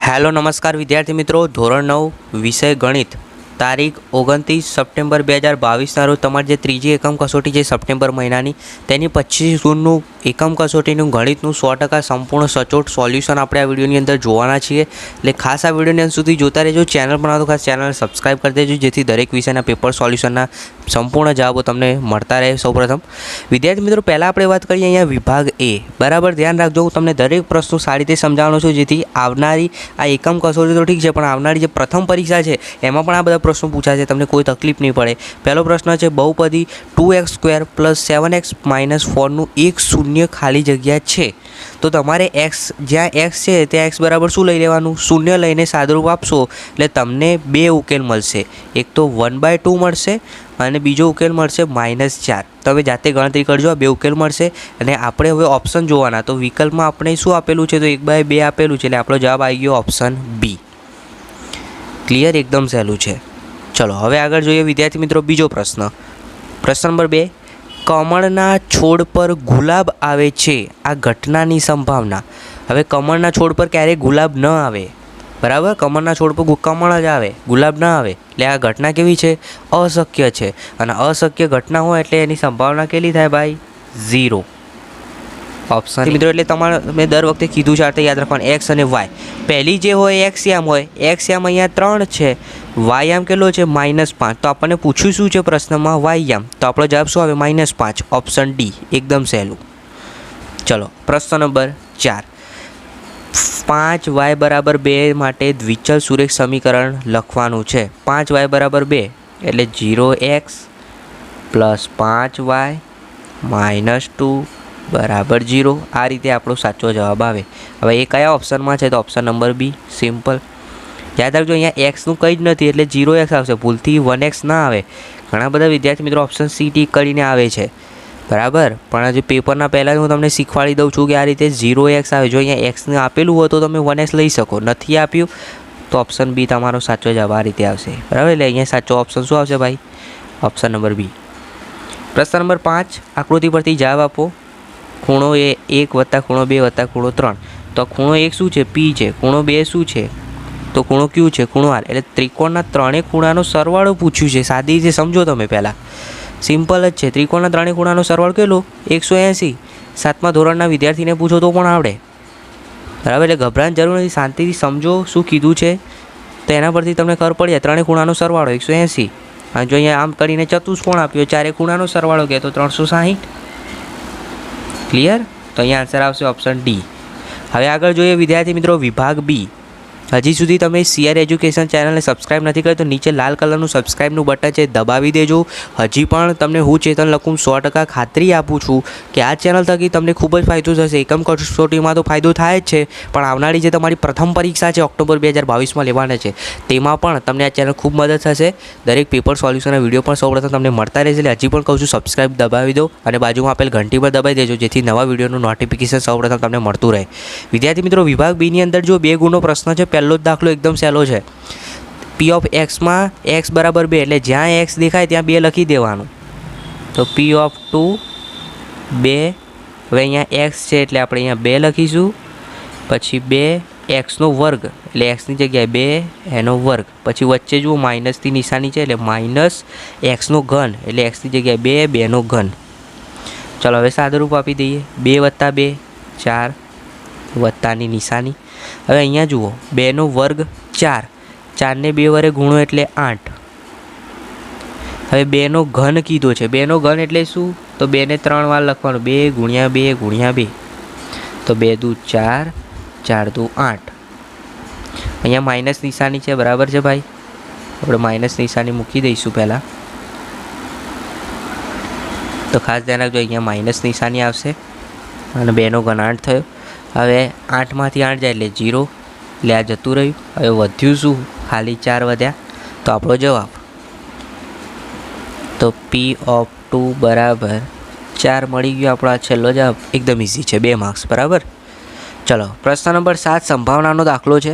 Hello નમસ્કાર વિદ્યાર્થી મિત્રો, ધોરણ 9 વિષય ગણિત, તારીખ 29 સપ્ટેમ્બર 2022ના રોજ તમારી જે ત્રીજી એકમ કસોટી છે સપ્ટેમ્બર મહિનાની, તેની 25 જૂનનું એકમ કસોટીનું ગણિતનું 100% સંપૂર્ણ સચોટ સોલ્યુશન આપણે આ વિડીયોની અંદર જોવાના છીએ. એટલે ખાસ આ વિડીયોની અંત સુધી જોતા રહેજો. ચેનલ પર તો ખાસ ચેનલ સબસ્ક્રાઈબ કરી દેજો, જેથી દરેક વિષયના પેપર સોલ્યુશનના સંપૂર્ણ જવાબો તમને મળતા રહે. સૌપ્રથમ વિદ્યાર્થી મિત્રો, પહેલાં આપણે વાત કરીએ અહીંયા વિભાગ એ. બરાબર ધ્યાન રાખજો, હું તમને દરેક પ્રશ્નો સારી રીતે સમજાવવાનો છું, જેથી આવનારી આ એકમ કસોટી તો ઠીક છે, પણ આવનારી જે પ્રથમ પરીક્ષા છે એમાં પણ આ બધા પ્રશ્નો પૂછાશે, તમને કોઈ તકલીફ નહીં પડે. પહેલો પ્રશ્ન છે બહુપદી 2x² + 7x - 4નું એક શૂન્ય ખાલી જગ્યા છે, તો તમારે x જ્યાં x છે ત્યાં x બરાબર શું લઈ લેવાનું? શૂન્ય લઈને સાદુરૂપ આપશો એટલે તમને બે ઉકેલ મળશે. એક તો 1/2 મળશે અને બીજો ઉકેલ મળશે -4. તમે જાતે ગણતરી કરજો, આ બે ઉકેલ મળશે. અને આપણે હવે ઓપ્શન જોવાના, તો વિકલ્પમાં આપણે શું આપેલું છે? તો 1/2 આપેલું છે, એટલે આપણો જવાબ આવી ગયો ઓપ્શન બી. ક્લિયર? એકદમ સહેલું છે. ચલો હવે આગળ જોઈએ વિદ્યાર્થી મિત્રો બીજો પ્રશ્ન. પ્રશ્ન નંબર 2, કમળના છોડ પર ગુલાબ આવે છે, આ ઘટનાની સંભાવના. હવે કમળના છોડ પર ક્યારેય ગુલાબ ન આવે, બરાબર? કમળના છોડ પર કમળ જ આવે, ગુલાબ ન આવે, એટલે આ ઘટના કેવી છે? અશક્ય છે. અને અશક્ય ઘટના હોય એટલે એની સંભાવના કેટલી થાય ભાઈ? 0. ઓપ્શન મિત્રો, એટલે તમારે મેં દર વખતે કીધું છે, આ યાદ રાખવાનું. એક્સ અને વાય, પહેલી જે હોય એક્સ યામ હોય, એક્સ યામ અહીંયા 3 છે, વાય યામ કેટલો છે? -5. તો આપણને પૂછ્યું શું છે પ્રશ્નમાં? વાય યામ. તો આપણો જવાબ શું આવે? -5. Option D. એકદમ સહેલું. ચલો પ્રશ્ન નંબર 4, 5y = 2 માટે દ્વિચલ સુરેખ સમીકરણ લખવાનું છે. 5y = 2 એટલે 0x + 5y - 2 = 0. આ રીતે આપણો સાચો જવાબ આવે. હવે એ કયા ઓપ્શનમાં છે? તો ઓપ્શન નંબર બી. સિમ્પલ. યાદ રાખજો, અહીંયા એક્સનું કંઈ જ નથી એટલે 0x આવશે, ભૂલથી 1x ના આવે. ઘણા બધા વિદ્યાર્થી મિત્રો ઓપ્શન સી ટીક કરીને આવે છે, બરાબર? પણ હજુ પેપરના પહેલાં હું તમને શીખવાડી દઉં છું કે આ રીતે 0x આવે. જો અહીંયા એક્સને આપેલું હોય તો તમે 1x લઈ શકો, નથી આપ્યું તો ઓપ્શન બી તમારો સાચો જવાબ આ રીતે આવશે, બરાબર? એટલે અહીંયા સાચો ઓપ્શન શું આવશે ભાઈ? Option number B. પ્રશ્ન નંબર 5, આકૃતિ પરથી જવાબ આપો. ખૂણો એ 1 + ખૂણો 2 + ખૂણો 3. તો ખૂણો 1 શું છે? P છે. ખૂણો 2 શું છે? તો ખૂણો Q છે, ખૂણો R. એટલે ત્રિકોણના ત્રણેય ખૂણાનો સરવાળો પૂછ્યું છે. સાદી રીતે સમજો તમે. પહેલાં સિમ્પલ જ છે. ત્રિકોણના ત્રણેય ખૂણાનો સરવાળો કેટલો? 180. 7મા ધોરણના વિદ્યાર્થીને પૂછો તો પણ આવડે, બરાબર? એટલે ગભરાવાની જરૂર નથી, શાંતિથી સમજો શું કીધું છે, તો એના પરથી તમને ખબર પડી જાય. ત્રણેય ખૂણાનો સરવાળો 180. અને જો અહીંયા આમ કરીને ચતુષ્કોણ આપ્યો, ચારે ખૂણાનો સરવાળો કહે તો 360. ક્લિયર? તો અહીંયા આન્સર આવશે ઓપ્શન ડી. હવે આગળ જોઈએ વિદ્યાર્થી મિત્રો વિભાગ બી. હજી સુધી તમે CR એજ્યુકેશન ચેનલને સબસ્ક્રાઈબ નથી કરી તો નીચે લાલ કલરનું સબસ્ક્રાઈબનું બટન છે, દબાવી દેજો. હજી પણ તમને હું ચેતન લખું 100% ખાતરી આપું છું કે આ ચેનલ થકી તમને ખૂબ જ ફાયદો થશે. એકમ કસોટીમાં તો ફાયદો થાય જ છે, પણ આવનારી જે તમારી પ્રથમ પરીક્ષા છે ઓક્ટોબર 2022માં લેવાના છે, તેમાં પણ તમને આ ચેનલ ખૂબ મદદ થશે. દરેક પેપર સોલ્યુશનના વિડીયો પણ સૌપ્રથમ તમને મળતા રહેશે. એટલે હજી પણ કહું છું સબસ્ક્રાઈબ દબાવી દો અને બાજુમાં આપેલ ઘંટી પર દબાવી દેજો, જેથી નવા વિડીયોનું નોટિફિકેશન સૌપ્રથમ તમને મળતું રહે. વિદ્યાર્થી મિત્રો વિભાગ બીની અંદર જો 2 ગુણનો પ્રશ્ન છે. પહેલો જ દાખલો એકદમ સહેલો છે. P of x માં x = 2 એટલે જ્યાં x દેખાય ત્યાં 2 લખી દેવાનું. તો P of 2 2. હવે અહીંયા x છે એટલે આપણે અહીંયા 2 લખીશું. પછી 2x² એટલે xની જગ્યાએ 2 એનો વર્ગ. પછી વચ્ચે જુઓ માઇનસની નિશાની છે એટલે -x³ એટલે xની જગ્યાએ 2 2નો ઘન. ચલો હવે સાદુરૂપ આપી દઈએ. 2 + 2 4 વત્તાની નિશાની. હવે અહીંયા જુઓ 2નો વર્ગ 4, 4ને 2 વડે ગુણો એટલે 8. હવે 2નો ઘન કીધો છે. 2નો ઘન એટલે શું? તો 2ને 3 વાર લખવાનું. 2 × 2 × 2. તો 2 દુ 4, 4 દુ 8. અહીંયા માઇનસ નિશાની છે, બરાબર છે ભાઈ? આપણે માઇનસ નિશાની મૂકી દઈશું પહેલાં. તો ખાસ ધ્યાન રાખજો, અહીંયા માઇનસ નિશાની આવશે અને 2નો ઘન 8 થયો. હવે 8માંથી 8 જાય એટલે 0, એટલે આ જતું રહ્યું. હવે વધ્યું શું? ખાલી 4 વધ્યા. તો આપણો જવાબ તો P of 2 = 4 મળી ગયો. આપણો આ છેલ્લો જવાબ એકદમ ઇઝી છે, 2 માર્ક્સ, બરાબર? ચલો પ્રશ્ન નંબર 7, સંભાવનાનો દાખલો છે.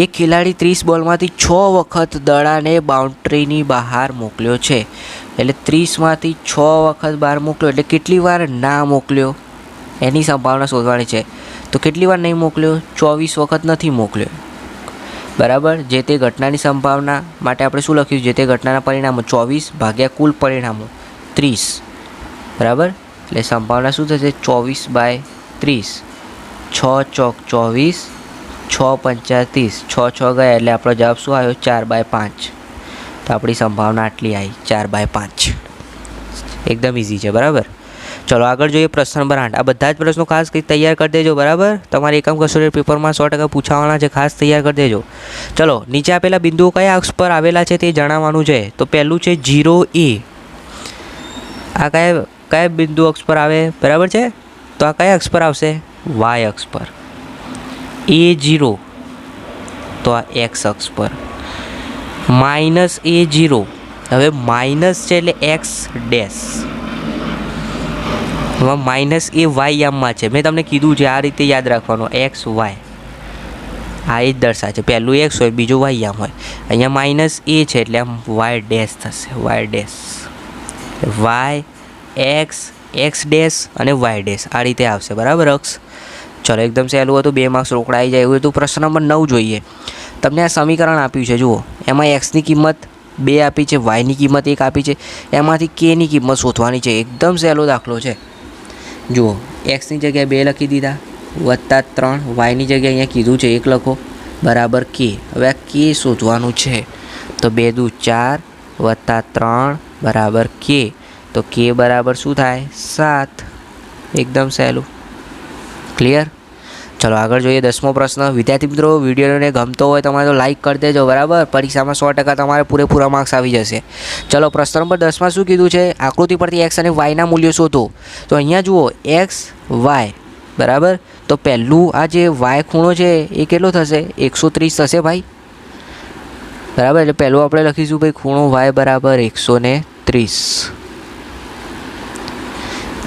એક ખેલાડી 30 બોલમાંથી 6 વખત દડાને બાઉન્ડ્રીની બહાર મોકલ્યો છે. એટલે 30માંથી 6 વખત બહાર મોકલ્યો એટલે કેટલી વાર ના મોકલ્યો એની સંભાવના શોધવાની છે. તો કેટલી વાર નહીં મોકલ્યો? 24 વખત નથી મોકલ્યો. બરાબર. જે તે ઘટનાની સંભાવના માટે આપણે શું લખ્યું? જે તે ઘટનાના પરિણામો 24 ભાગ્યા કુલ પરિણામો 30. બરાબર. એટલે સંભાવના શું થશે? 24/30. 6 ચોક 24, 6 પંચા 30, 6 ગયા એટલે આપણો જવાબ શું આવ્યો? 4/5. તો આપણી સંભાવના આટલી આવી, 4/5. એકદમ ઇઝી છે. બરાબર. ચલો આગળ જોઈએ પ્રશ્ન નંબર 8. આ બધા જ પ્રશ્નો ખાસ કંઈ તૈયાર કરી દેજો. બરાબર. તમારી એકમ કસોટી પેપરમાં 100% પૂછાવાના છે. ખાસ તૈયાર કરી દેજો. ચલો નીચે આપેલા બિંદુઓ કયા અક્ષ પર આવેલા છે તે જણાવવાનું છે. તો પહેલું છે 0A. આ કયા બિંદુ અક્ષ પર આવે? બરાબર છે. તો આ કયા અક્ષ પર આવશે? વાય અક્ષ પર. A0 તો આ એક્સ અક્ષ પર. -A0 હવે માઇનસ છે એટલે એક્સ ડેશ. માઇનસ એ વાય યામમાં છે. મેં તમને કીધું છે આ રીતે યાદ રાખવાનું, એક્સ વાય. આ એ જ દર્શાવે છે. પહેલું એક્સ હોય, બીજું વાય યામ હોય. અહીંયા માઇનસ એ છે એટલે આમ વાય ડેશ થશે. Y dash, Y X, X dash અને વાય ડેશ આ રીતે આવશે. બરાબર અક્ષ. ચલો એકદમ સહેલું હતું, 2 માર્ક્સ રોકડા આવી જાય એવું હતું. પ્રશ્ન નંબર 9 જોઈએ. તમને આ સમીકરણ આપ્યું છે, જુઓ. એમાં એક્સની કિંમત 2 આપી છે, વાયની કિંમત 1 આપી છે. એમાંથી કેની કિંમત શોધવાની છે. એકદમ સહેલો દાખલો છે. જુઓ, એક્સની જગ્યાએ 2 લખી દીધા, +3. વાયની જગ્યાએ અહીંયા કીધું છે 1 લખો, બરાબર કે. હવે આ કે શોધવાનું છે. તો 2 દુ 4 +3 બરાબર કે. તો કે બરાબર શું થાય? 7. એકદમ સહેલું. ક્લિયર. ચલો આગળ જોઈએ 10મો પ્રશ્ન. વિદ્યાર્થી મિત્રો, વિડીયોને ગમતો હોય તમારે તો લાઇક કરી દેજો. બરાબર. પરીક્ષામાં 100% તમારે પૂરેપૂરા માર્ક્સ આવી જશે. ચલો પ્રશ્ન નંબર 10માં શું કીધું છે? આકૃતિ પરથી એક્સ અને વાયના મૂલ્યો શોધો. તો અહીંયા જુઓ, એક્સ વાય. બરાબર. તો પહેલું આ જે વાય ખૂણો છે એ કેટલો થશે? 130 થશે ભાઈ. બરાબર. એટલે પહેલું આપણે લખીશું ભાઈ ખૂણો વાય બરાબર 130.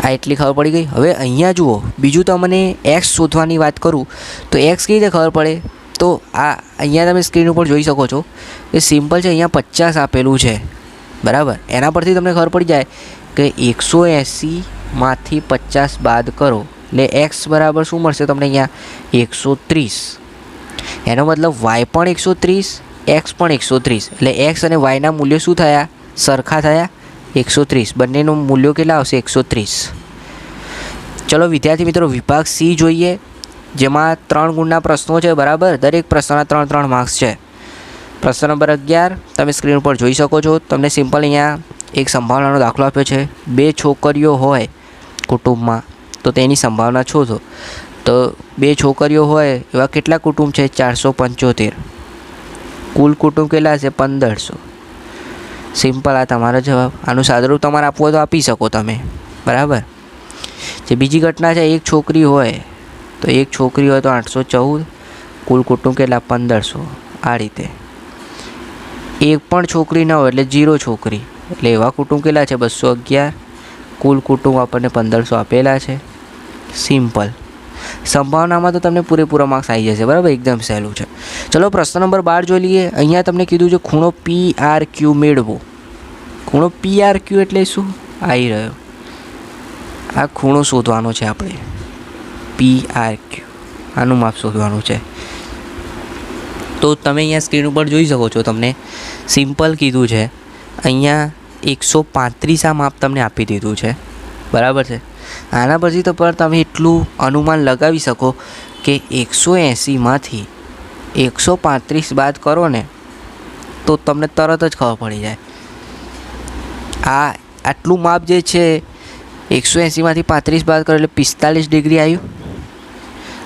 આ એટલી ખબર પડી ગઈ. હવે અહીંયા જુઓ, બીજું તમને એક્સ શોધવાની વાત કરું તો એક્સ કેવી રીતે ખબર પડે? તો આ અહીંયા તમે સ્ક્રીન ઉપર જોઈ શકો છો એ સિમ્પલ છે. અહીંયા 50 આપેલું છે. બરાબર. એના પરથી તમને ખબર પડી જાય કે 180માંથી 50 બાદ કરો એટલે એક્સ બરાબર શું મળશે તમને? અહીંયા 130. એનો મતલબ વાય પણ 130, એક્સ પણ 130. એટલે એક્સ અને વાયના મૂલ્યો શું થયા? સરખા થયા. 130. બંનેનું મૂલ્યો કેટલા આવશે? 130. ચલો વિદ્યાર્થી મિત્રો, વિભાગ સી જોઈએ, જેમાં 3 ગુણના પ્રશ્નો છે. બરાબર. દરેક પ્રશ્નના 3 માર્ક્સ છે. પ્રશ્ન નંબર 11 તમે સ્ક્રીન ઉપર જોઈ શકો છો. તમને સિમ્પલ અહીંયા એક સંભાવનાનો દાખલો આપ્યો છે. 2 છોકરીઓ હોય કુટુંબમાં તો તેની સંભાવના શોધો. તો 2 છોકરીઓ હોય એવા કેટલા કુટુંબ છે? 475. કુલ કુટુંબ કેટલા છે? 1500. સિમ્પલ. આ તમારો જવાબ. આનું સાદુરૂપ તમારે આપવું હોય તો આપી શકો તમે. બરાબર. જે બીજી ઘટના છે, 1 છોકરી હોય તો 1 છોકરી હોય તો 814. કુલ કુટુંબ કેટલા? 1500. આ રીતે. 1 પણ છોકરી ન હોય એટલે 0 છોકરી, એટલે એવા કુટુંબ કેટલા છે? 211. કુલ કુટુંબ આપણને 1500 આપેલા છે. સિમ્પલ. સંભાવનામાં તો તમને પૂરેપૂરા માર્ક્સ આવી જશે. બરાબર. એકદમ સહેલું છે. ચલો પ્રશ્ન નંબર 12 જોઈ લઈએ. અહીંયા તમને કીધું છે ખૂણો PRQ મેળવો. ખૂણો PRQ એટલે શું? આવી રહ્યો આ ખૂણો શોધવાનો છે આપણે. PRQ આનું માપ શોધવાનું છે. તો તમે અહીંયા સ્ક્રીન ઉપર જોઈ શકો છો, તમને સિમ્પલ કીધું છે. અહીંયા 135 આ માપ તમને આપી દીધું છે. બરાબર છે. આના પછી તો પણ તમે એટલું અનુમાન લગાવી શકો કે 180માંથી 135 બાદ કરો ને તો તમને તરત જ ખબર પડી જાય. આ આટલું માપ જે છે 180માંથી 35 બાદ કરો એટલે 45 ડિગ્રી આવ્યું.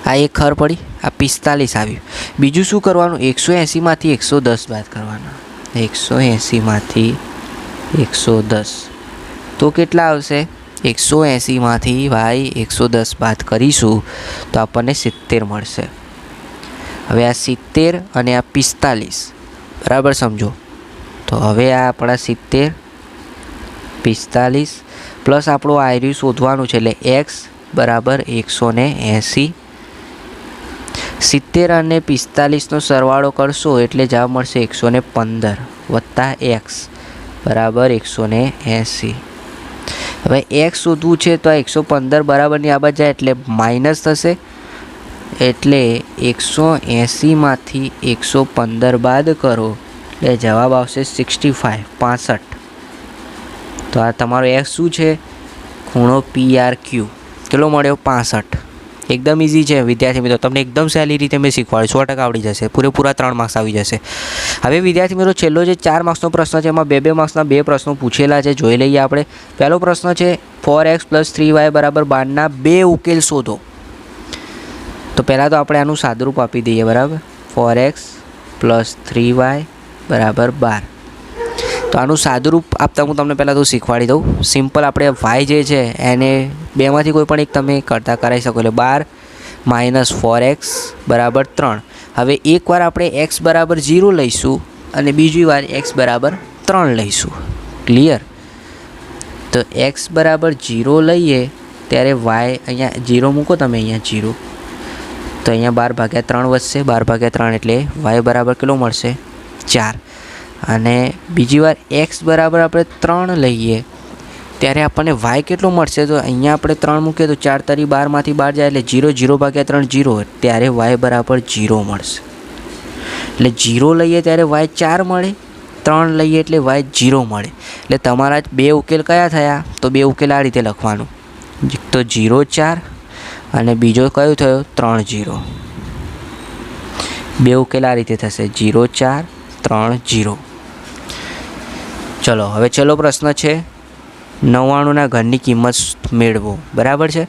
આ એક ખબર પડી. આ 45 આવ્યું. બીજું શું કરવાનું? 180માંથી 110 બાદ કરવાના. 180માંથી 110 તો કેટલા આવશે? 180માંથી ભાઈ 110 બાદ કરીશું તો આપણને 70 મળશે. હવે આ 70 અને આ 45 બરાબર સમજો. તો હવે આ આપણા 70 45 પ્લસ આપણું આયર્યું શોધવાનું છે એટલે એક્સ બરાબર 180. 70 અને 45નો સરવાળો કરશો એટલે જવાબ મળશે 115 વત્તા એક્સ બરાબર 180. હવે એક્સ શોધવું છે તો આ 115 બરાબરની આ બાજુ જાય એટલે માઇનસ થશે. એટલે 180માંથી 115 બાદ કરો એટલે જવાબ આવશે 65. તો આ તમારો એક્સ શું છે? ખૂણો PRQ. કેટલો મળ્યો? 65. એકદમ ઇઝી છે વિદ્યાર્થી મિત્રો, તમને એકદમ સહેલી રીતે મેં શીખવાડ્યું, 100% આવડી જશે, પૂરેપૂરા 3 માર્ક્સ આવી જશે. હવે વિદ્યાર્થી મિત્રો છેલ્લો જે 4 માર્ક્સનો પ્રશ્ન છે એમાં 2 માર્ક્સના 2 પ્રશ્નો પૂછેલા છે, જોઈ લઈએ આપણે. પહેલો પ્રશ્ન છે 4x + 3y = 12 ના 2 ઉકેલ શોધો. તો પહેલાં તો આપણે આનું સાદુરૂપ આપી દઈએ, બરાબર. 4x + 3y = 12. તો આનું સાદુરૂપ આપતા હું તમને પહેલાં તો શીખવાડી દઉં. સિમ્પલ આપણે y જે છે એને બેમાંથી કોઈ પણ એક તમે કરતાં કરાવી શકો, એટલે 12 - 4x = 3. હવે એકવાર આપણે x = 0 લઈશું અને બીજી વાર x = 3 લઈશું. ક્લિયર? તો x = 0 લઈએ ત્યારે y અહીંયા 0 મૂકો તમે, અહીંયા 0, તો અહીંયા 12/3 વધશે. 12/3 એટલે y બરાબર કેટલો મળશે? 4. અને બીજી વાર x બરાબર આપણે 3 લઈએ ત્યારે આપણને y કેટલો મળશે? તો અહીંયા આપણે 3 મૂકીએ તો 4 તરી 12માંથી 12 જાય એટલે 0, 0/3 0, ત્યારે y બરાબર 0 મળશે. એટલે 0 લઈએ ત્યારે y 4 મળે, 3 લઈએ એટલે y 0 મળે. એટલે તમારા 2 ઉકેલ કયા થયા? તો 2 ઉકેલ આ રીતે લખવાનું, તો 0 4 અને બીજો કયો થયો? 3 0. 2 ઉકેલ આ રીતે થશે, 0 4 3 0. ચલો હવે છેલ્લો પ્રશ્ન છે 99 ના ઘરની કિંમત મેળવો. બરાબર છે.